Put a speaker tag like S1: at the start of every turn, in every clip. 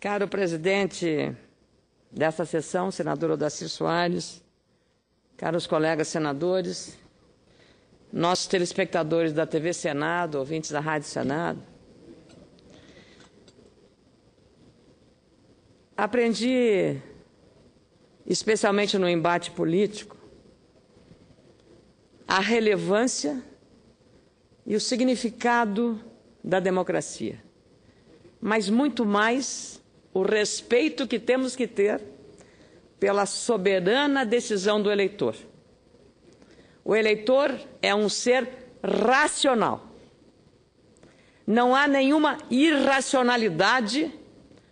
S1: Caro presidente desta sessão, senador Odacir Soares, caros colegas senadores, nossos telespectadores da TV Senado, ouvintes da Rádio Senado, aprendi, especialmente no embate político, a relevância e o significado da democracia, mas muito mais o respeito que temos que ter pela soberana decisão do eleitor. O eleitor é um ser racional. Não há nenhuma irracionalidade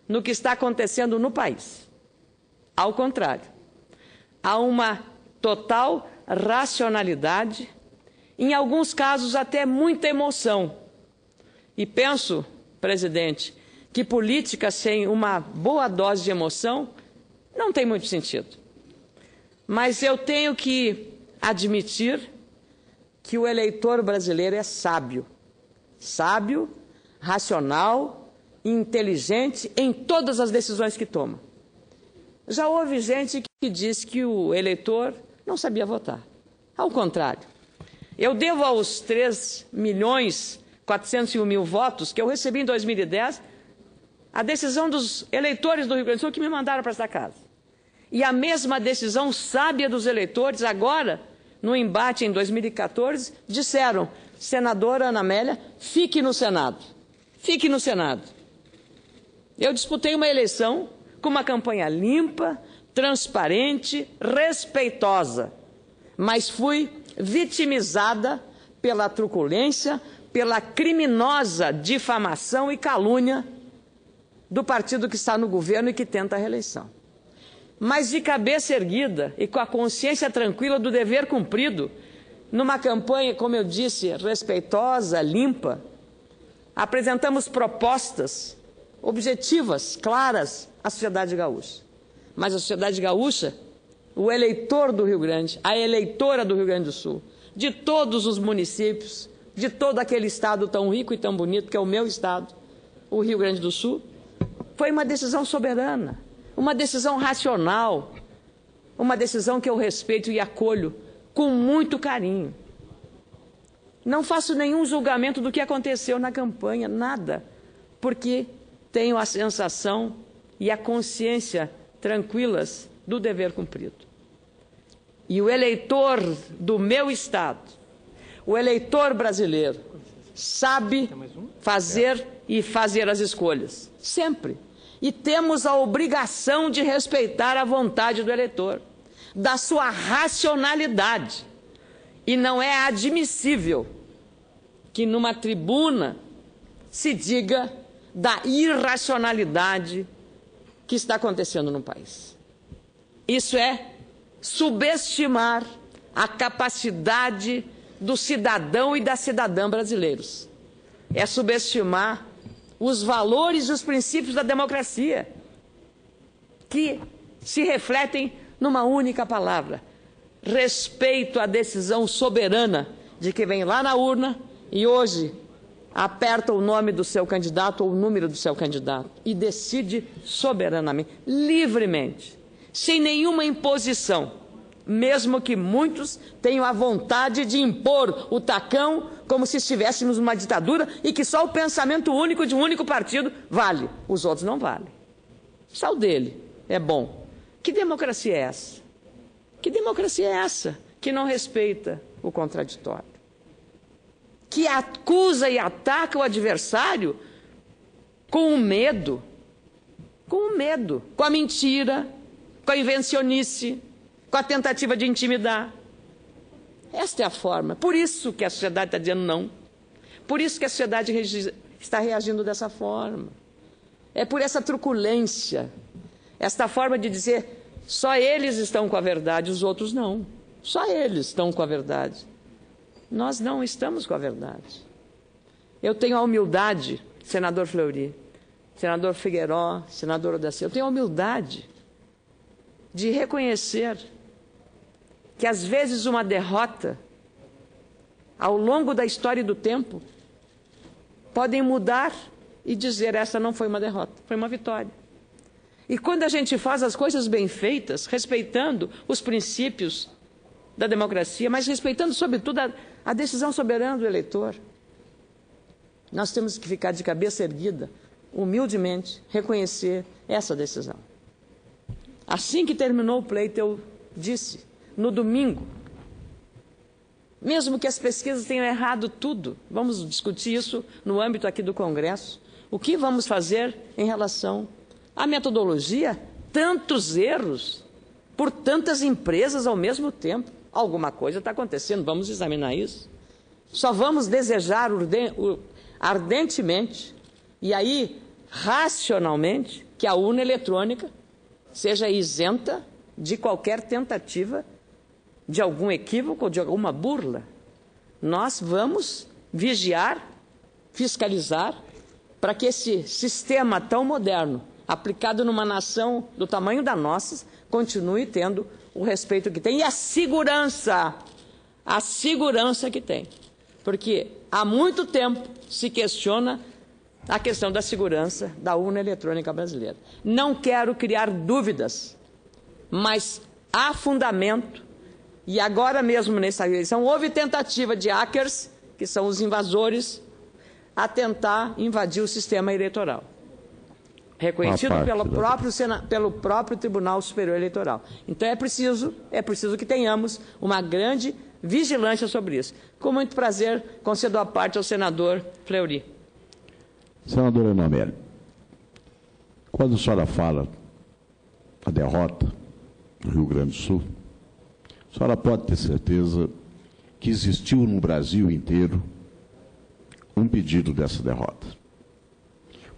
S1: no que está acontecendo no país. Ao contrário, há uma total racionalidade, em alguns casos até muita emoção. E penso, presidente, que política sem uma boa dose de emoção não tem muito sentido. Mas eu tenho que admitir que o eleitor brasileiro é sábio. Sábio, racional e inteligente em todas as decisões que toma. Já houve gente que disse que o eleitor não sabia votar. Ao contrário, eu devo aos 3.401.000 votos que eu recebi em 2010 a decisão dos eleitores do Rio Grande do Sul que me mandaram para esta casa. E a mesma decisão sábia dos eleitores agora, no embate em 2014, disseram: senadora Ana Amélia, fique no Senado. Fique no Senado. Eu disputei uma eleição com uma campanha limpa, transparente, respeitosa, mas fui vitimizada pela truculência, pela criminosa difamação e calúnia do partido que está no governo e que tenta a reeleição. Mas de cabeça erguida e com a consciência tranquila do dever cumprido, numa campanha, como eu disse, respeitosa, limpa, apresentamos propostas objetivas, claras à sociedade gaúcha. Mas a sociedade gaúcha, o eleitor do Rio Grande, a eleitora do Rio Grande do Sul, de todos os municípios, de todo aquele estado tão rico e tão bonito que é o meu estado, o Rio Grande do Sul, foi uma decisão soberana, uma decisão racional, uma decisão que eu respeito e acolho com muito carinho. Não faço nenhum julgamento do que aconteceu na campanha, nada, porque tenho a sensação e a consciência tranquilas do dever cumprido. E o eleitor do meu estado, o eleitor brasileiro, sabe fazer e fazer as escolhas, sempre. E temos a obrigação de respeitar a vontade do eleitor, da sua racionalidade. E não é admissível que numa tribuna se diga da irracionalidade que está acontecendo no país. Isso é subestimar a capacidade do cidadão e da cidadã brasileiros. É subestimar os valores e os princípios da democracia, que se refletem numa única palavra: respeito à decisão soberana de quem vem lá na urna e hoje aperta o nome do seu candidato ou o número do seu candidato e decide soberanamente, livremente, sem nenhuma imposição, mesmo que muitos tenham a vontade de impor o tacão como se estivéssemos numa ditadura e que só o pensamento único de um único partido vale, os outros não valem. Só o dele é bom. Que democracia é essa? Que democracia é essa que não respeita o contraditório? Que acusa e ataca o adversário com o medo, com a mentira, com a invencionice, com a tentativa de intimidar. Esta é a forma. Por isso que a sociedade está dizendo não. Por isso que a sociedade está reagindo dessa forma. É por essa truculência, esta forma de dizer só eles estão com a verdade, os outros não. Só eles estão com a verdade. Nós não estamos com a verdade. Eu tenho a humildade, senador Fleury, senador Figueiró, senador Odacir, eu tenho a humildade de reconhecer que às vezes uma derrota, ao longo da história e do tempo, podem mudar e dizer essa não foi uma derrota, foi uma vitória. E quando a gente faz as coisas bem feitas, respeitando os princípios da democracia, mas respeitando, sobretudo, a decisão soberana do eleitor, nós temos que ficar de cabeça erguida, humildemente, reconhecer essa decisão. Assim que terminou o pleito, eu disse, no domingo, mesmo que as pesquisas tenham errado tudo, vamos discutir isso no âmbito aqui do Congresso, o que vamos fazer em relação à metodologia? Tantos erros por tantas empresas ao mesmo tempo. Alguma coisa está acontecendo, vamos examinar isso. Só vamos desejar ardentemente, e aí racionalmente, que a urna eletrônica seja isenta de qualquer tentativa de algum equívoco ou de alguma burla. Nós vamos vigiar, fiscalizar, para que esse sistema tão moderno, aplicado numa nação do tamanho da nossa, continue tendo o respeito que tem e a segurança que tem. Porque há muito tempo se questiona a questão da segurança da urna eletrônica brasileira. Não quero criar dúvidas, mas há fundamento, e agora mesmo nessa eleição houve tentativa de hackers, que são os invasores, a tentar invadir o sistema eleitoral, reconhecido pelo próprio Tribunal Superior Eleitoral. Então é preciso que tenhamos uma grande vigilância sobre isso. Com muito prazer, concedo a parte ao senador Fleury.
S2: Senadora Ana Amélia, quando a senhora fala a derrota no Rio Grande do Sul, a senhora pode ter certeza que existiu no Brasil inteiro um pedido dessa derrota.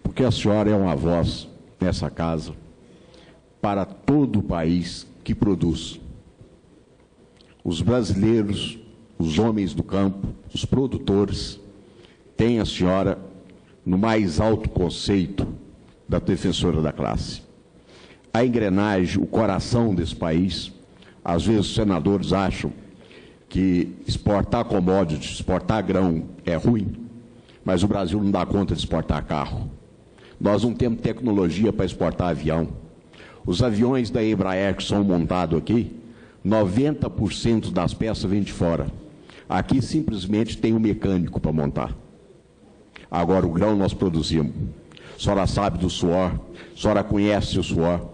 S2: Porque a senhora é uma voz nessa casa para todo o país que produz. Os brasileiros, os homens do campo, os produtores, têm a senhora no mais alto conceito da defensora da classe. A engrenagem, o coração desse país, às vezes os senadores acham que exportar commodities, exportar grão é ruim, mas o Brasil não dá conta de exportar carro. Nós não temos tecnologia para exportar avião. Os aviões da Embraer que são montados aqui, 90% das peças vêm de fora. Aqui simplesmente tem um mecânico para montar. Agora o grão nós produzimos. A senhora sabe do suor, a senhora conhece o suor,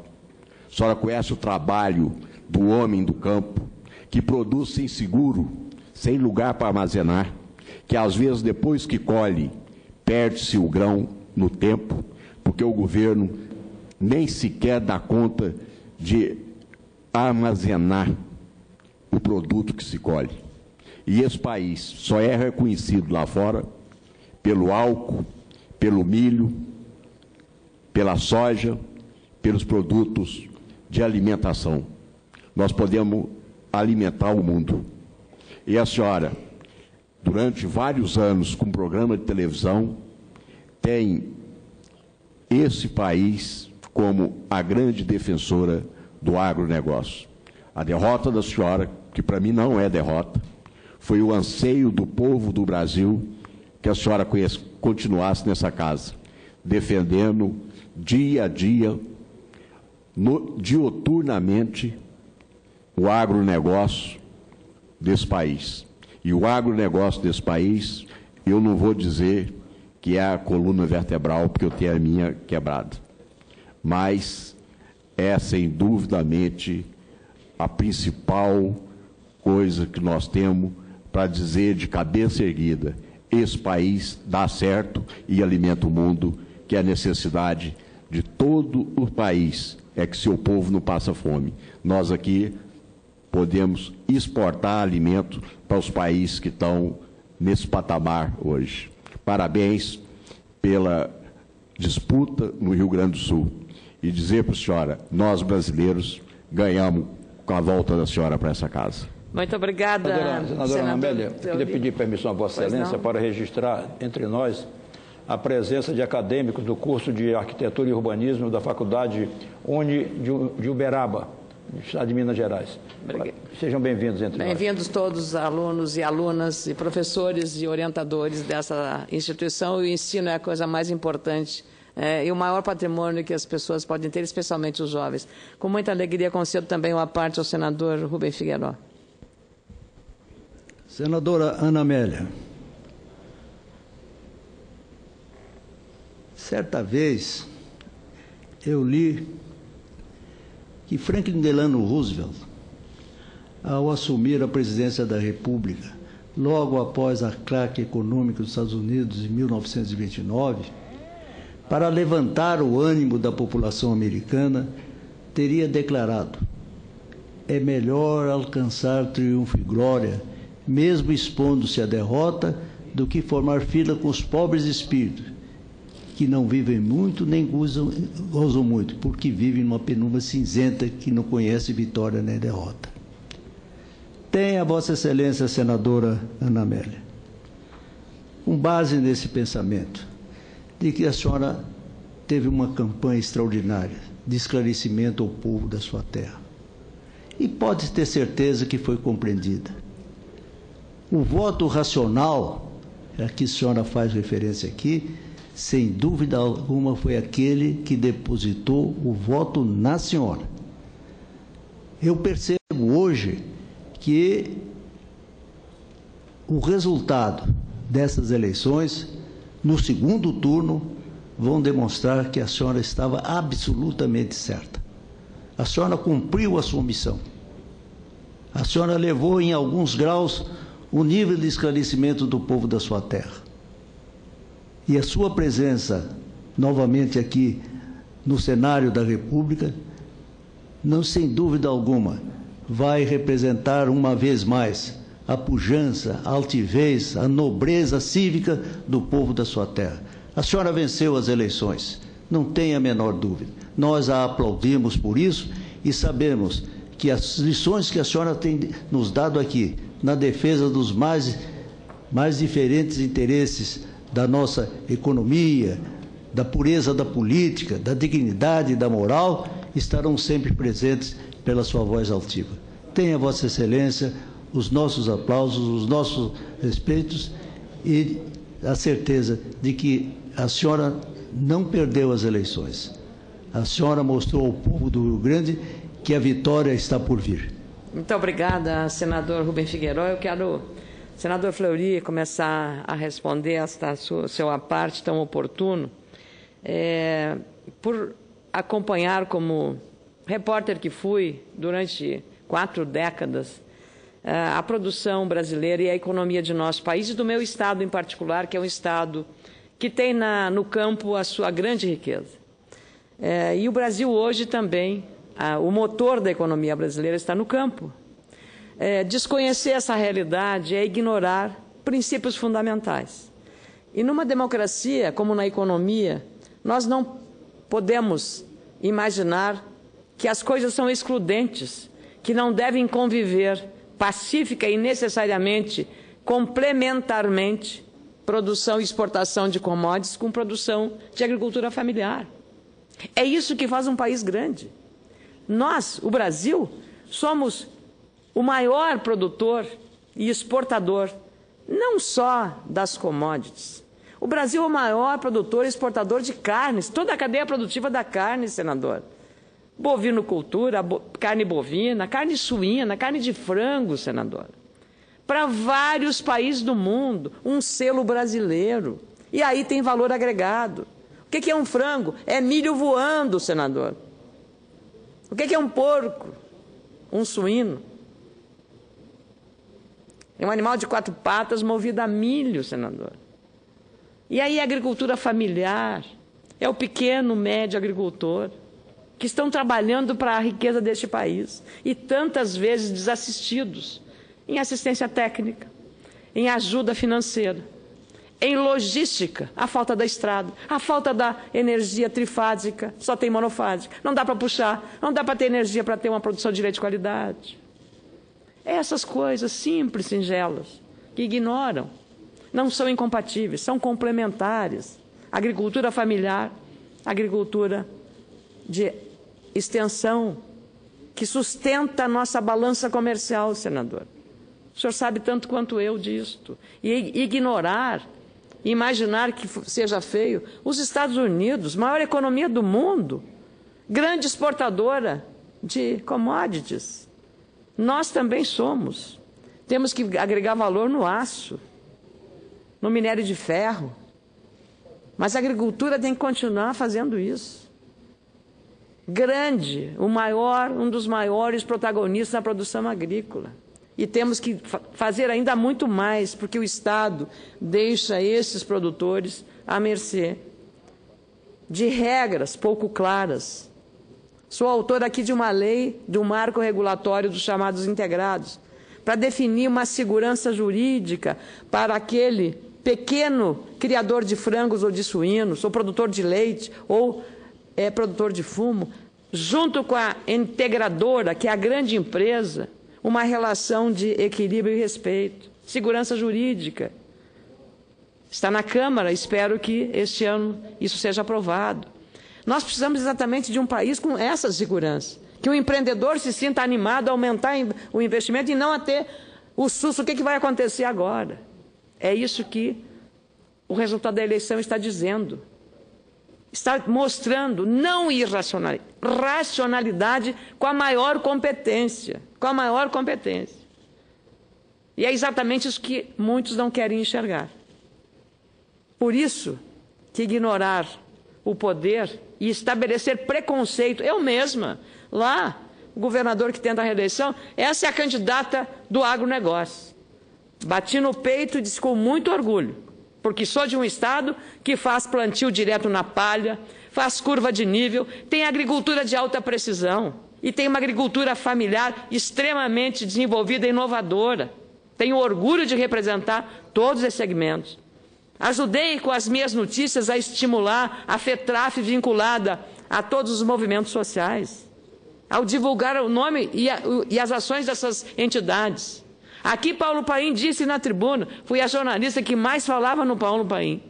S2: a senhora conhece o trabalho do homem do campo, que produz sem seguro, sem lugar para armazenar, que às vezes depois que colhe, perde-se o grão no tempo, porque o governo nem sequer dá conta de armazenar o produto que se colhe. E esse país só é reconhecido lá fora pelo álcool, pelo milho, pela soja, pelos produtos de alimentação. Nós podemos alimentar o mundo. E a senhora, durante vários anos, com programa de televisão, tem esse país como a grande defensora do agronegócio. A derrota da senhora, que para mim não é derrota, foi o anseio do povo do Brasil que a senhora continuasse nessa casa, defendendo dia a dia, dioturnamente, o agronegócio desse país. E o agronegócio desse país, eu não vou dizer que é a coluna vertebral, porque eu tenho a minha quebrada, mas é, sem duvidamente, a principal coisa que nós temos para dizer de cabeça erguida: esse país dá certo e alimenta o mundo, que é a necessidade de todo o país, é que seu povo não passa fome. Nós aqui podemos exportar alimento para os países que estão nesse patamar hoje. Parabéns pela disputa no Rio Grande do Sul. E dizer para a senhora, nós brasileiros ganhamos com a volta da senhora para essa casa.
S1: Muito obrigada,
S3: senadora Ana Amélia. Queria pedir permissão a Vossa Excelência para registrar entre nós a presença de acadêmicos do curso de Arquitetura e Urbanismo da Faculdade Uni de Uberaba, do Estado de Minas Gerais. Sejam bem-vindos entre nós.
S1: Bem-vindos todos, alunos e alunas, e professores e orientadores dessa instituição. O ensino é a coisa mais importante e o maior patrimônio que as pessoas podem ter, especialmente os jovens. Com muita alegria concedo também uma parte ao senador Rubem Figueiredo.
S4: Senadora Ana Amélia, certa vez eu li que Franklin Delano Roosevelt, ao assumir a presidência da República, logo após a craque econômica dos Estados Unidos em 1929, para levantar o ânimo da população americana, teria declarado: é melhor alcançar triunfo e glória, mesmo expondo-se à derrota, do que formar fila com os pobres espíritos, que não vivem muito nem gozam muito, porque vivem numa penumbra cinzenta que não conhece vitória nem derrota. Tenha Vossa Excelência, senadora Ana Amélia, com base nesse pensamento, de que a senhora teve uma campanha extraordinária de esclarecimento ao povo da sua terra. E pode ter certeza que foi compreendida. O voto racional, a que a senhora faz referência aqui, sem dúvida alguma foi aquele que depositou o voto na senhora. Eu percebo hoje que o resultado dessas eleições, no segundo turno, vão demonstrar que a senhora estava absolutamente certa. A senhora cumpriu a sua missão. A senhora levou em alguns graus o nível de esclarecimento do povo da sua terra. E a sua presença novamente aqui no cenário da República, não sem dúvida alguma, vai representar uma vez mais a pujança, a altivez, a nobreza cívica do povo da sua terra. A senhora venceu as eleições, não tenha a menor dúvida. Nós a aplaudimos por isso e sabemos que as lições que a senhora tem nos dado aqui, na defesa dos mais diferentes interesses da nossa economia, da pureza da política, da dignidade e da moral, estarão sempre presentes pela sua voz altiva. Tenha Vossa Excelência os nossos aplausos, os nossos respeitos e a certeza de que a senhora não perdeu as eleições. A senhora mostrou ao povo do Rio Grande que a vitória está por vir.
S1: Muito obrigada, senador Rubem Figueiredo. Eu quero, senador Fleury, começar a responder esta sua parte tão oportuno, por acompanhar como repórter que fui durante 4 décadas a produção brasileira e a economia de nosso país e do meu estado em particular, que é um estado que tem no campo a sua grande riqueza. E o Brasil hoje também, o motor da economia brasileira está no campo. Desconhecer essa realidade é ignorar princípios fundamentais. E numa democracia, como na economia, nós não podemos imaginar que as coisas são excludentes, que não devem conviver pacífica e necessariamente, complementarmente, produção e exportação de commodities com produção de agricultura familiar. É isso que faz um país grande. Nós, o Brasil, somos o maior produtor e exportador, não só das commodities. O Brasil é o maior produtor e exportador de carnes, toda a cadeia produtiva da carne, senador. Bovinocultura, carne bovina, carne suína, carne de frango, senador. Para vários países do mundo, um selo brasileiro. E aí tem valor agregado. O que é um frango? É milho voando, senador. O que é um porco? Um suíno. É um animal de 4 patas movido a milho, senador. E aí a agricultura familiar, é o pequeno, médio agricultor, que estão trabalhando para a riqueza deste país e tantas vezes desassistidos em assistência técnica, em ajuda financeira, em logística, a falta da estrada, a falta da energia trifásica, só tem monofásica, não dá para puxar, não dá para ter energia para ter uma produção de leite de qualidade. Essas coisas simples, singelas, que ignoram, não são incompatíveis, são complementares. Agricultura familiar, agricultura de extensão, que sustenta a nossa balança comercial, senador. O senhor sabe tanto quanto eu disto. E ignorar imaginar que seja feio. Os Estados Unidos, maior economia do mundo, grande exportadora de commodities. Nós também somos. Temos que agregar valor no aço, no minério de ferro. Mas a agricultura tem que continuar fazendo isso. Grande, um dos maiores protagonistas da produção agrícola. E temos que fazer ainda muito mais, porque o Estado deixa esses produtores à mercê de regras pouco claras. Sou autor aqui de uma lei, de um marco regulatório dos chamados integrados, para definir uma segurança jurídica para aquele pequeno criador de frangos ou de suínos, ou produtor de leite, ou produtor de fumo, junto com a integradora, que é a grande empresa, uma relação de equilíbrio e respeito. Segurança jurídica. Está na Câmara, espero que este ano isso seja aprovado. Nós precisamos exatamente de um país com essa segurança, que o empreendedor se sinta animado a aumentar o investimento e não a ter o susto, o que vai acontecer agora. É isso que o resultado da eleição está dizendo. Está mostrando não irracionalidade, racionalidade com a maior competência. Com a maior competência. E é exatamente isso que muitos não querem enxergar. Por isso que ignorar o poder e estabelecer preconceito, eu mesma, lá, o governador que tenta a reeleição, essa é a candidata do agronegócio. Bati no peito e disse com muito orgulho, porque sou de um estado que faz plantio direto na palha, faz curva de nível, tem agricultura de alta precisão e tem uma agricultura familiar extremamente desenvolvida e inovadora. Tenho orgulho de representar todos esses segmentos. Ajudei com as minhas notícias a estimular a FETRAF vinculada a todos os movimentos sociais, ao divulgar o nome e as ações dessas entidades. Aqui Paulo Paim disse na tribuna, fui a jornalista que mais falava no Paulo Paim.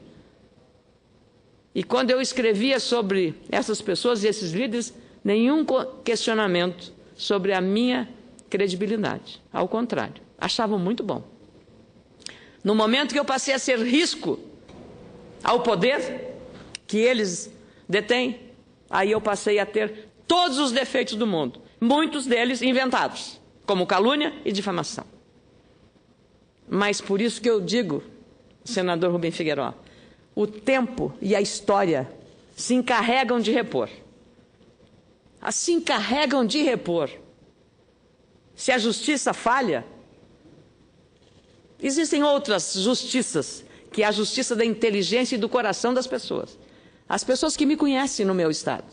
S1: E quando eu escrevia sobre essas pessoas e esses líderes, nenhum questionamento sobre a minha credibilidade. Ao contrário, achavam muito bom. No momento que eu passei a ser risco ao poder que eles detêm, aí eu passei a ter todos os defeitos do mundo, muitos deles inventados, como calúnia e difamação. Mas por isso que eu digo, senador Rubem Figueiredo, o tempo e a história se encarregam de repor. Se encarregam de repor. Se a justiça falha, existem outras justiças, que é a justiça da inteligência e do coração das pessoas. As pessoas que me conhecem no meu estado.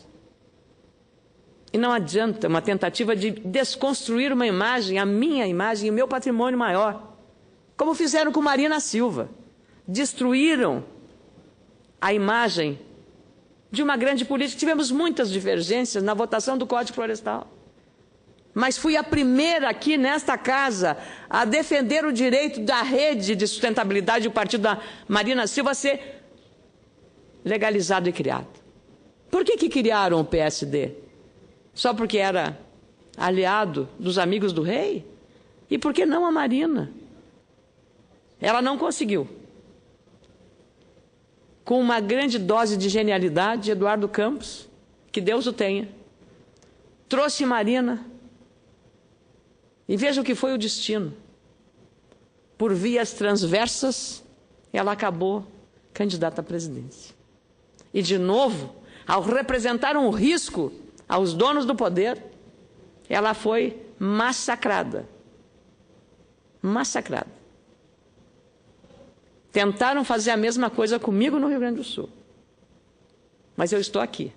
S1: E não adianta uma tentativa de desconstruir uma imagem, a minha imagem e o meu patrimônio maior. Como fizeram com Marina Silva. Destruíram a imagem de uma grande política. Tivemos muitas divergências na votação do Código Florestal. Mas fui a primeira aqui nesta casa a defender o direito da rede de sustentabilidade do partido da Marina Silva a ser legalizado e criado. Por que criaram o PSD? Só porque era aliado dos amigos do rei? E por que não a Marina? Ela não conseguiu. Com uma grande dose de genialidade, Eduardo Campos, que Deus o tenha, trouxe Marina. E veja o que foi o destino. Por vias transversas, ela acabou candidata à presidência. E, de novo, ao representar um risco aos donos do poder, ela foi massacrada. Massacrada. Tentaram fazer a mesma coisa comigo no Rio Grande do Sul. Mas eu estou aqui,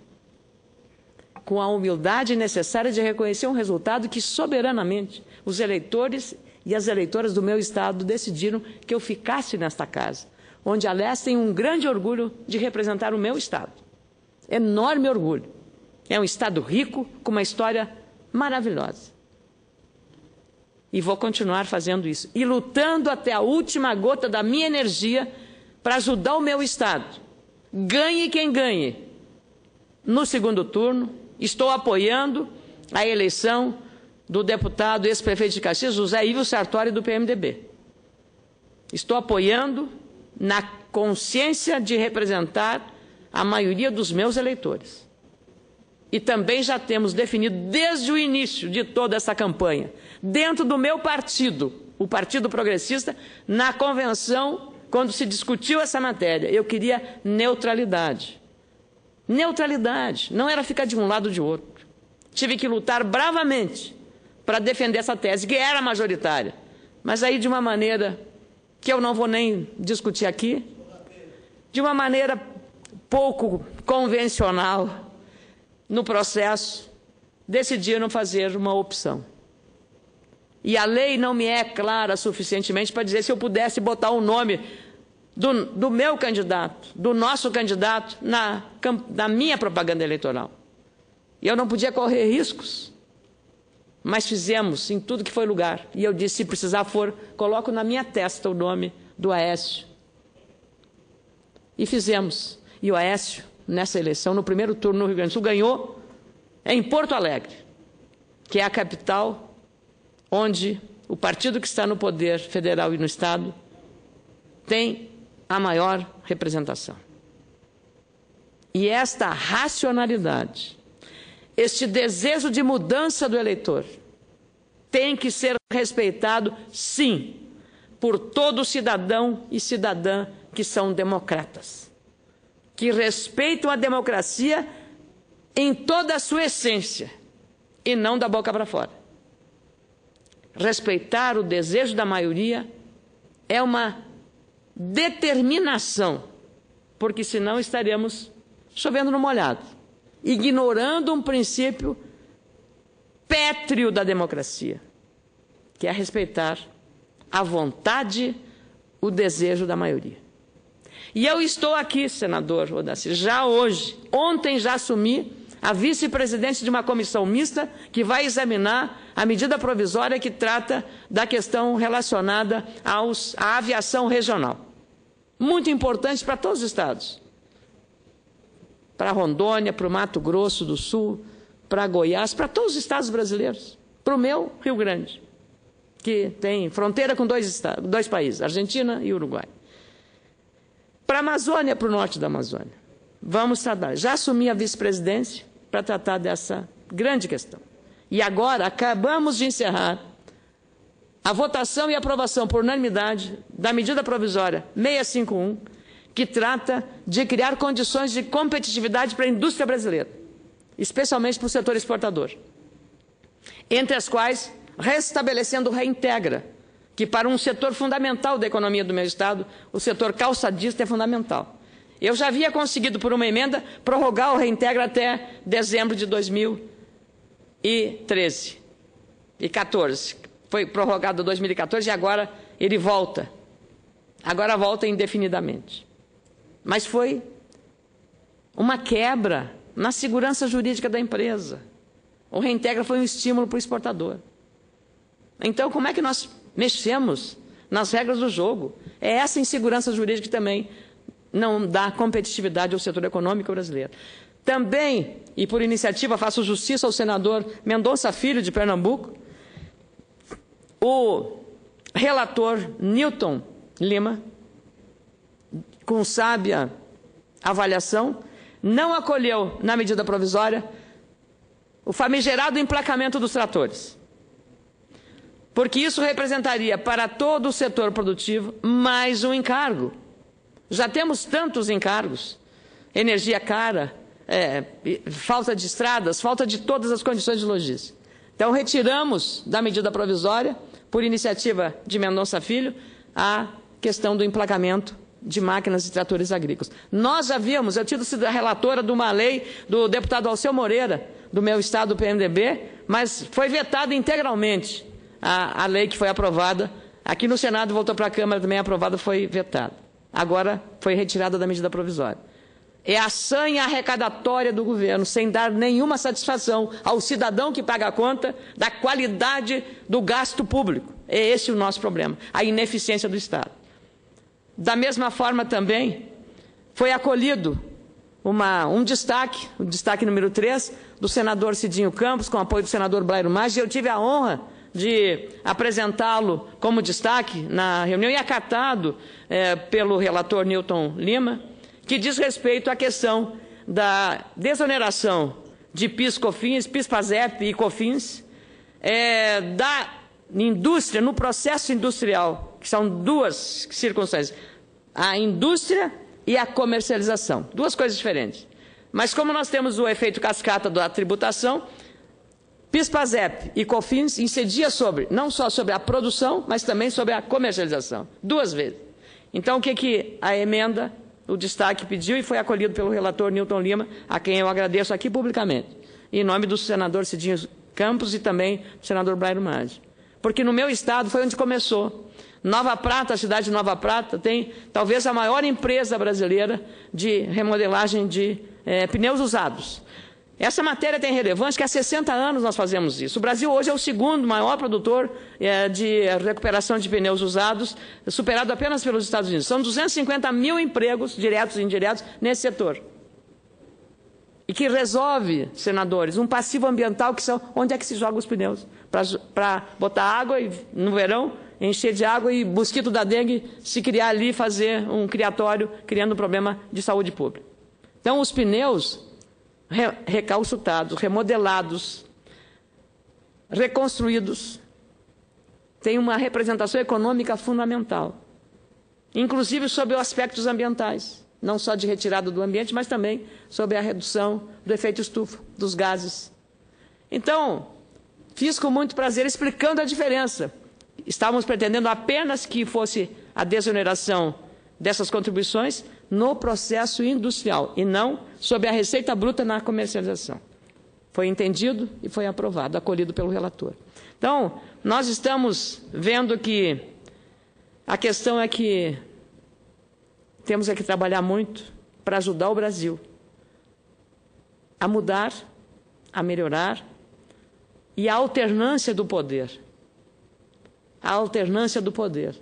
S1: com a humildade necessária de reconhecer um resultado que, soberanamente, os eleitores e as eleitoras do meu estado decidiram que eu ficasse nesta casa, onde, aliás, tenho um grande orgulho de representar o meu estado. Enorme orgulho. É um estado rico, com uma história maravilhosa. E vou continuar fazendo isso. E lutando até a última gota da minha energia para ajudar o meu estado. Ganhe quem ganhe. No segundo turno, estou apoiando a eleição do deputado ex-prefeito de Caxias, José Ivo Sartori, do PMDB. Estou apoiando na consciência de representar a maioria dos meus eleitores. E também já temos definido desde o início de toda essa campanha, dentro do meu partido, o Partido Progressista, na convenção, quando se discutiu essa matéria, eu queria neutralidade. Neutralidade, não era ficar de um lado ou de outro. Tive que lutar bravamente para defender essa tese, que era majoritária, mas aí de uma maneira que eu não vou nem discutir aqui, de uma maneira pouco convencional, no processo, decidiram fazer uma opção. E a lei não me é clara suficientemente para dizer se eu pudesse botar o nome do meu candidato, do nosso candidato, na minha propaganda eleitoral. E eu não podia correr riscos, mas fizemos em tudo que foi lugar. E eu disse, se precisar for, coloco na minha testa o nome do Aécio. E fizemos. E o Aécio, nessa eleição, no primeiro turno no Rio Grande do Sul, ganhou em Porto Alegre, que é a capital onde o partido que está no poder federal e no Estado tem a maior representação. E esta racionalidade, este desejo de mudança do eleitor, tem que ser respeitado, sim, por todo cidadão e cidadã que são democratas, que respeitam a democracia em toda a sua essência e não da boca para fora. Respeitar o desejo da maioria é uma determinação, porque senão estaremos chovendo no molhado, ignorando um princípio pétreo da democracia, que é respeitar a vontade, o desejo da maioria. E eu estou aqui, senador Odacir, já hoje, ontem já assumi a vice-presidente de uma comissão mista que vai examinar a medida provisória que trata da questão relacionada à aviação regional. Muito importante para todos os estados. Para Rondônia, para o Mato Grosso do Sul, para Goiás, para todos os estados brasileiros. Para o meu Rio Grande, que tem fronteira com dois países, Argentina e Uruguai. Para a Amazônia, para o norte da Amazônia. Vamos tratar. Já assumi a vice-presidência para tratar dessa grande questão. E agora acabamos de encerrar a votação e aprovação por unanimidade da medida provisória 651, que trata de criar condições de competitividade para a indústria brasileira, especialmente para o setor exportador, entre as quais restabelecendo o Reintegra, que para um setor fundamental da economia do meu estado, o setor calçadista é fundamental. Eu já havia conseguido, por uma emenda, prorrogar o Reintegra até dezembro de 2013 e 14. Foi prorrogado em 2014 e agora ele volta. Agora volta indefinidamente. Mas foi uma quebra na segurança jurídica da empresa. O Reintegra foi um estímulo para o exportador. Então, como é que nós mexemos nas regras do jogo? É essa insegurança jurídica que também não dá competitividade ao setor econômico brasileiro. Também, e por iniciativa, faço justiça ao senador Mendonça Filho, de Pernambuco, o relator Newton Lima, com sábia avaliação, não acolheu na medida provisória o famigerado emplacamento dos tratores, porque isso representaria para todo o setor produtivo mais um encargo. Já temos tantos encargos, energia cara, falta de estradas, falta de todas as condições de logística. Então, retiramos da medida provisória, por iniciativa de Mendonça Filho, a questão do emplacamento de máquinas e tratores agrícolas. Nós já havíamos, eu tinha sido a relatora de uma lei do deputado Alceu Moreira, do meu estado, do PMDB, mas foi vetada integralmente a lei que foi aprovada. Aqui no Senado, voltou para a Câmara, também aprovada, foi vetada. Agora foi retirada da medida provisória. É a sanha arrecadatória do governo, sem dar nenhuma satisfação ao cidadão que paga a conta da qualidade do gasto público. É esse o nosso problema, a ineficiência do Estado. Da mesma forma também foi acolhido o destaque número 3, do senador Cidinho Campos, com apoio do senador Blairo Maggi, e eu tive a honra de apresentá-lo como destaque na reunião e acatado pelo relator Newton Lima, que diz respeito à questão da desoneração de PIS, COFINS, PIS, PASEP e COFINS, da indústria, no processo industrial, que são duas circunstâncias, a indústria e a comercialização, duas coisas diferentes. Mas como nós temos o efeito cascata da tributação, PIS, PASEP e COFINS incidia não só sobre a produção, mas também sobre a comercialização, duas vezes. Então, o que a emenda, o destaque pediu e foi acolhido pelo relator Newton Lima, a quem eu agradeço aqui publicamente, em nome do senador Cidinho Campos e também do senador Blairo Maggi. Porque no meu estado foi onde começou. Nova Prata, a cidade de Nova Prata, tem talvez a maior empresa brasileira de remodelagem de pneus usados. Essa matéria tem relevância que há 60 anos nós fazemos isso. O Brasil hoje é o segundo maior produtor de recuperação de pneus usados, superado apenas pelos Estados Unidos. São 250 mil empregos, diretos e indiretos, nesse setor. E que resolve, senadores, um passivo ambiental que são onde é que se joga os pneus. Para botar água no verão, encher de água e mosquito da dengue se criar ali, fazer um criatório, criando um problema de saúde pública. Então, os pneus recalcitrados, remodelados, reconstruídos, têm uma representação econômica fundamental, inclusive sobre os aspectos ambientais, não só de retirada do ambiente, mas também sobre a redução do efeito estufa, dos gases. Então, fiz com muito prazer explicando a diferença. Estávamos pretendendo apenas que fosse a desoneração dessas contribuições no processo industrial e não sobre a receita bruta na comercialização. Foi entendido e foi aprovado, acolhido pelo relator. Então, nós estamos vendo que a questão é que temos que trabalhar muito para ajudar o Brasil a mudar, a melhorar, e a alternância do poder. A alternância do poder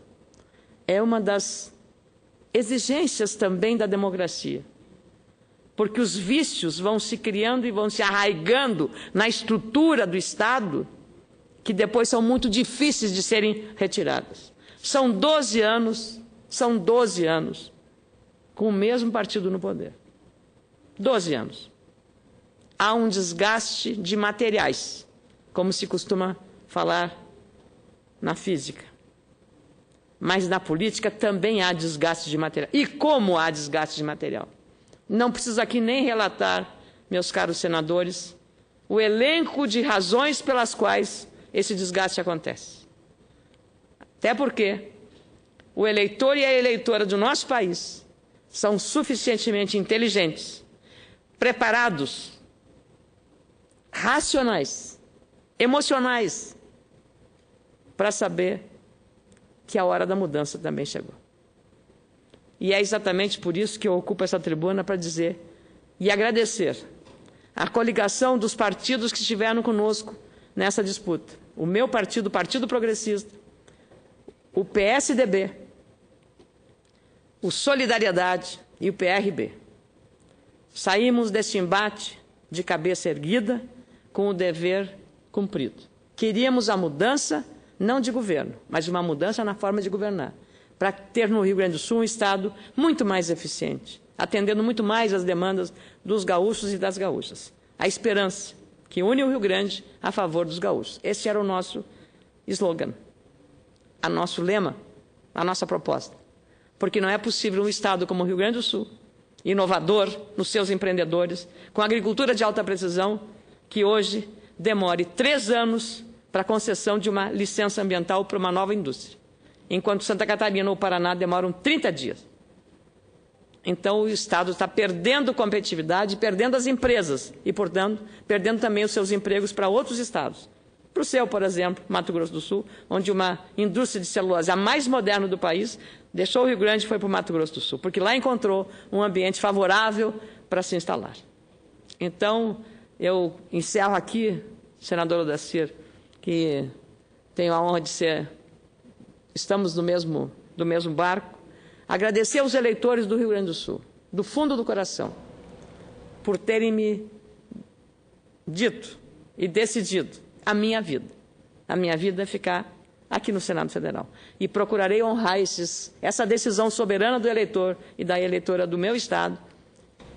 S1: é uma das exigências também da democracia, porque os vícios vão se criando e vão se arraigando na estrutura do Estado, que depois são muito difíceis de serem retiradas. São 12 anos com o mesmo partido no poder. 12 anos. Há um desgaste de materiais, como se costuma falar na física. Mas na política também há desgaste de material. E como há desgaste de material? Não preciso aqui nem relatar, meus caros senadores, o elenco de razões pelas quais esse desgaste acontece. Até porque o eleitor e a eleitora do nosso país são suficientemente inteligentes, preparados, racionais, emocionais, para saber que a hora da mudança também chegou. E é exatamente por isso que eu ocupo essa tribuna para dizer e agradecer a coligação dos partidos que estiveram conosco nessa disputa. O meu partido, o Partido Progressista, o PSDB, o Solidariedade e o PRB. Saímos deste embate de cabeça erguida, com o dever cumprido. Queríamos a mudança, não de governo, mas de uma mudança na forma de governar, para ter no Rio Grande do Sul um Estado muito mais eficiente, atendendo muito mais às demandas dos gaúchos e das gaúchas. A esperança que une o Rio Grande a favor dos gaúchos. Esse era o nosso slogan, o nosso lema, a nossa proposta. Porque não é possível um Estado como o Rio Grande do Sul, inovador nos seus empreendedores, com agricultura de alta precisão, que hoje demore 3 anos para a concessão de uma licença ambiental para uma nova indústria, enquanto Santa Catarina ou Paraná demoram 30 dias. Então, o Estado está perdendo competitividade, perdendo as empresas e, portanto, perdendo também os seus empregos para outros estados. Para o seu, por exemplo, Mato Grosso do Sul, onde uma indústria de celulose, a mais moderna do país, deixou o Rio Grande e foi para o Mato Grosso do Sul, porque lá encontrou um ambiente favorável para se instalar. Então, eu encerro aqui, senador Odacir, que tenho a honra de ser, estamos do mesmo barco, agradecer aos eleitores do Rio Grande do Sul, do fundo do coração, por terem me dito e decidido a minha vida, a minha vida ficar aqui no Senado Federal. E procurarei honrar essa decisão soberana do eleitor e da eleitora do meu Estado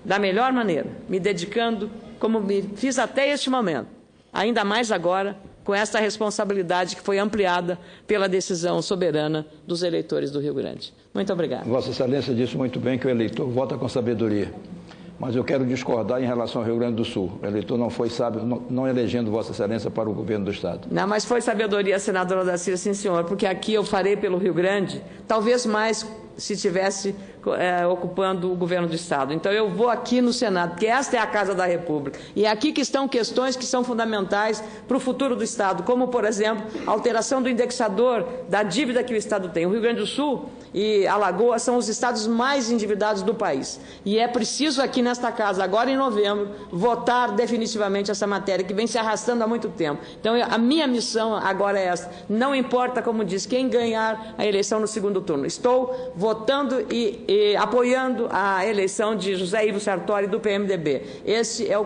S1: da melhor maneira, me dedicando, como me fiz até este momento, ainda mais agora, com essa responsabilidade que foi ampliada pela decisão soberana dos eleitores do Rio Grande. Muito obrigado.
S3: Vossa Excelência disse muito bem que o eleitor vota com sabedoria. Mas eu quero discordar em relação ao Rio Grande do Sul. O eleitor não foi sábio, não elegendo Vossa Excelência para o governo do Estado.
S1: Não, mas foi sabedoria, senadora Dacira, sim, senhor, porque aqui eu farei pelo Rio Grande, talvez mais se estivesse ocupando o governo do Estado. Então, eu vou aqui no Senado, porque esta é a Casa da República. E é aqui que estão questões que são fundamentais para o futuro do Estado, como, por exemplo, a alteração do indexador da dívida que o Estado tem. O Rio Grande do Sul e Alagoas são os estados mais endividados do país. E é preciso aqui nesta Casa, agora em novembro, votar definitivamente essa matéria, que vem se arrastando há muito tempo. Então, a minha missão agora é essa. Não importa, como diz, quem ganhar a eleição no segundo turno. Estou votando e apoiando a eleição de José Ivo Sartori do PMDB. Esse é o